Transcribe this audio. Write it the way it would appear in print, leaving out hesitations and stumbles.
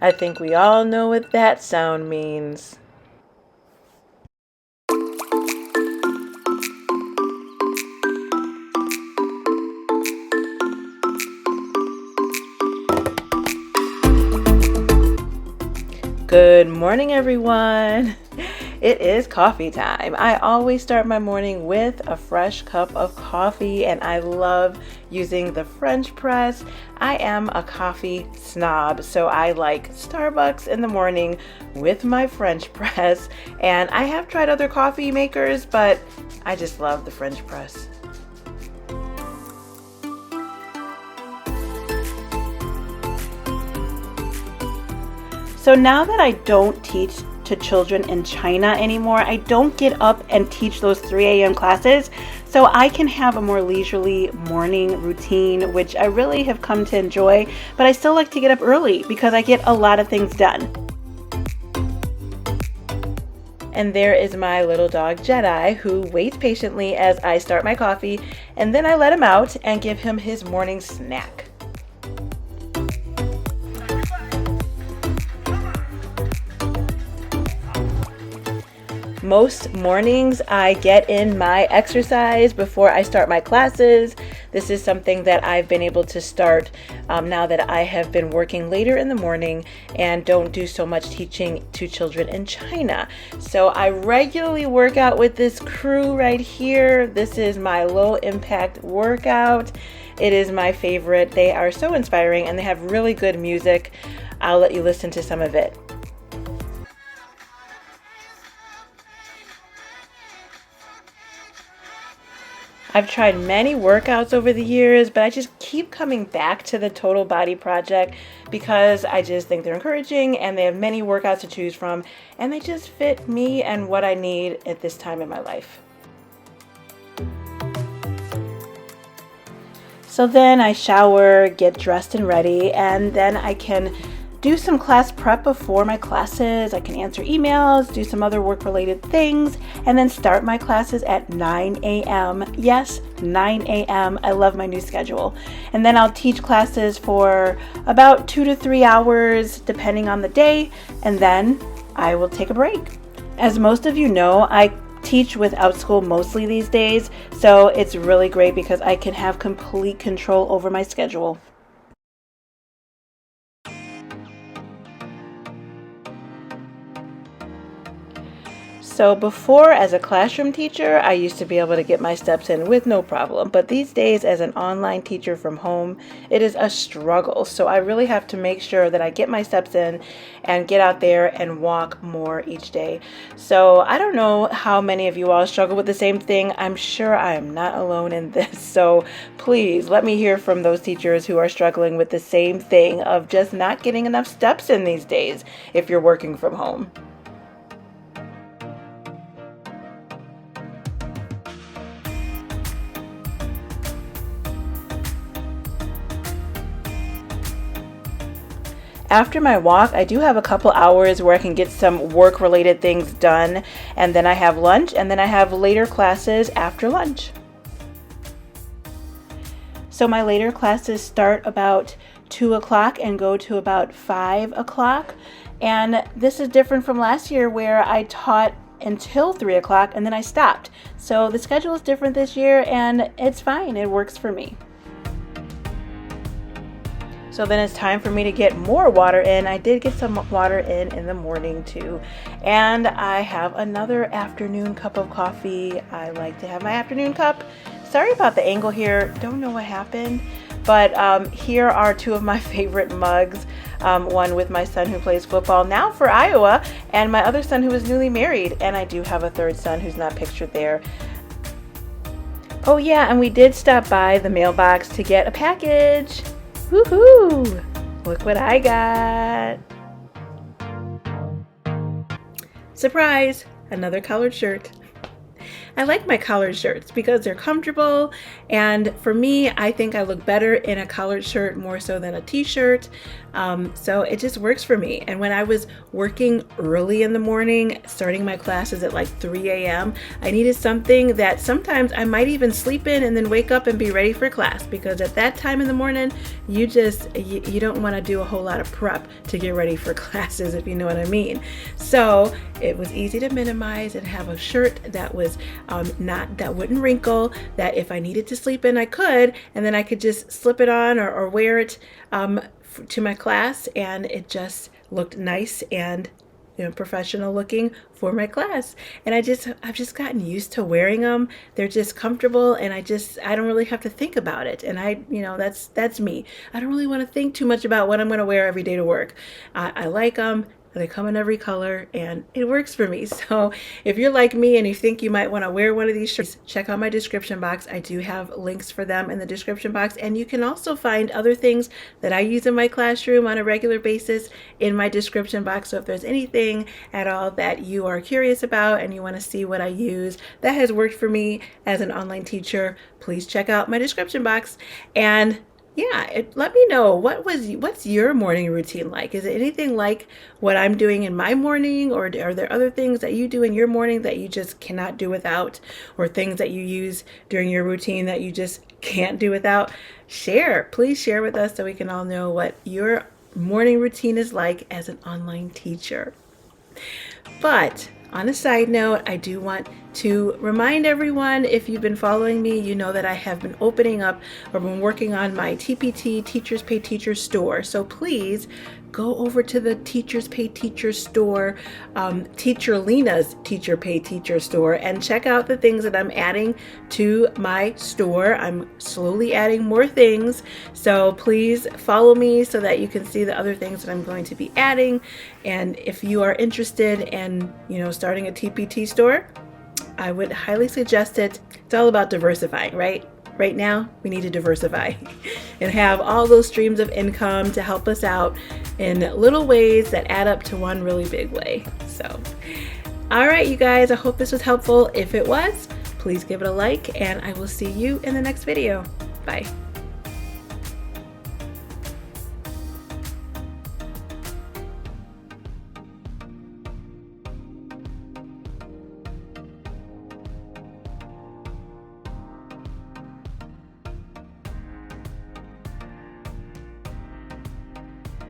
I think we all know what that sound means. Good morning, everyone. It is coffee time. I always start my morning with a fresh cup of coffee, and I love using the French press. I am a coffee snob, so I like Starbucks in the morning with my French press. And I have tried other coffee makers, but I just love the French press. So now that I don't teach to children in China anymore, I don't get up and teach those 3 a.m. classes, so I can have a more leisurely morning routine, which I really have come to enjoy, but I still like to get up early because I get a lot of things done. And there is my little dog Jedi, who waits patiently as I start my coffee, and then I let him out and give him his morning snack. Most mornings I get in my exercise before I start my classes. This is something that I've been able to start now that I have been working later in the morning and don't do so much teaching to children in China. So I regularly work out with this crew right here. This is my low impact workout. It is my favorite. They are so inspiring and they have really good music. I'll let you listen to some of it. I've tried many workouts over the years, but I just keep coming back to the Total Body Project because I just think they're encouraging and they have many workouts to choose from, and they just fit me and what I need at this time in my life. So then I shower, get dressed and ready, and then I can do some class prep before my classes. I can answer emails, do some other work-related things, and then start my classes at 9 a.m. Yes, 9 a.m. I love my new schedule. And then I'll teach classes for about 2 to 3 hours, depending on the day, and then I will take a break. As most of you know, I teach with Outschool mostly these days, so it's really great because I can have complete control over my schedule. So before, as a classroom teacher, I used to be able to get my steps in with no problem. But these days, as an online teacher from home, it is a struggle. So I really have to make sure that I get my steps in and get out there and walk more each day. So I don't know how many of you all struggle with the same thing. I'm sure I am not alone in this. So please let me hear from those teachers who are struggling with the same thing of just not getting enough steps in these days if you're working from home. After my walk, I do have a couple hours where I can get some work-related things done, and then I have lunch, and then I have later classes after lunch. So my later classes start about 2 o'clock and go to about 5 o'clock, and this is different from last year where I taught until 3 o'clock and then I stopped. So the schedule is different this year, and it's fine. It works for me. So then it's time for me to get more water in. I did get some water in the morning too. And I have another afternoon cup of coffee. I like to have my afternoon cup. Sorry about the angle here. Don't know what happened. But here are two of my favorite mugs. One with my son who plays football now for Iowa, and my other son who is newly married. And I do have a third son who's not pictured there. Oh yeah, and we did stop by the mailbox to get a package. Woohoo! Look what I got. Surprise! Another collared shirt. I like my collared shirts because they're comfortable, and for me, I think I look better in a collared shirt more so than a t-shirt. So it just works for me. And when I was working early in the morning, starting my classes at like 3 a.m., I needed something that sometimes I might even sleep in and then wake up and be ready for class, because at that time in the morning, you don't want to do a whole lot of prep to get ready for classes, if you know what I mean. So it was easy to minimize and have a shirt that was that wouldn't wrinkle, that if I needed to sleep in, I could, and then I could just slip it on or wear it to my class, and it just looked nice and professional looking for my class. And I've just gotten used to wearing them. They're just comfortable, and I don't really have to think about it. And that's me. I don't really want to think too much about what I'm going to wear every day to work. I like them. They come in every color, and it works for me. So if you're like me and you think you might want to wear one of these shirts, check out my description box. I do have links for them in the description box, and you can also find other things that I use in my classroom on a regular basis in my description box. So if there's anything at all that you are curious about and you want to see what I use that has worked for me as an online teacher, please check out my description box. And yeah, let me know what's your morning routine like. Is it anything like what I'm doing in my morning, or are there other things that you do in your morning that you just cannot do without, or things that you use during your routine that you just can't do without? Please share with us so we can all know what your morning routine is like as an online teacher. But on a side note, I do want to remind everyone, if you've been following me, you know that I have been opening up or been working on my TPT Teachers Pay Teacher store. So please go over to the Teachers Pay Teacher store, Teacher Lena's Teacher Pay Teacher store, and check out the things that I'm adding to my store. I'm slowly adding more things, so please follow me so that you can see the other things that I'm going to be adding. And if you are interested in starting a TPT store, I would highly suggest it. It's all about diversifying, right? Right now, we need to diversify and have all those streams of income to help us out in little ways that add up to one really big way. So, all right, you guys, I hope this was helpful. If it was, please give it a like, and I will see you in the next video. Bye.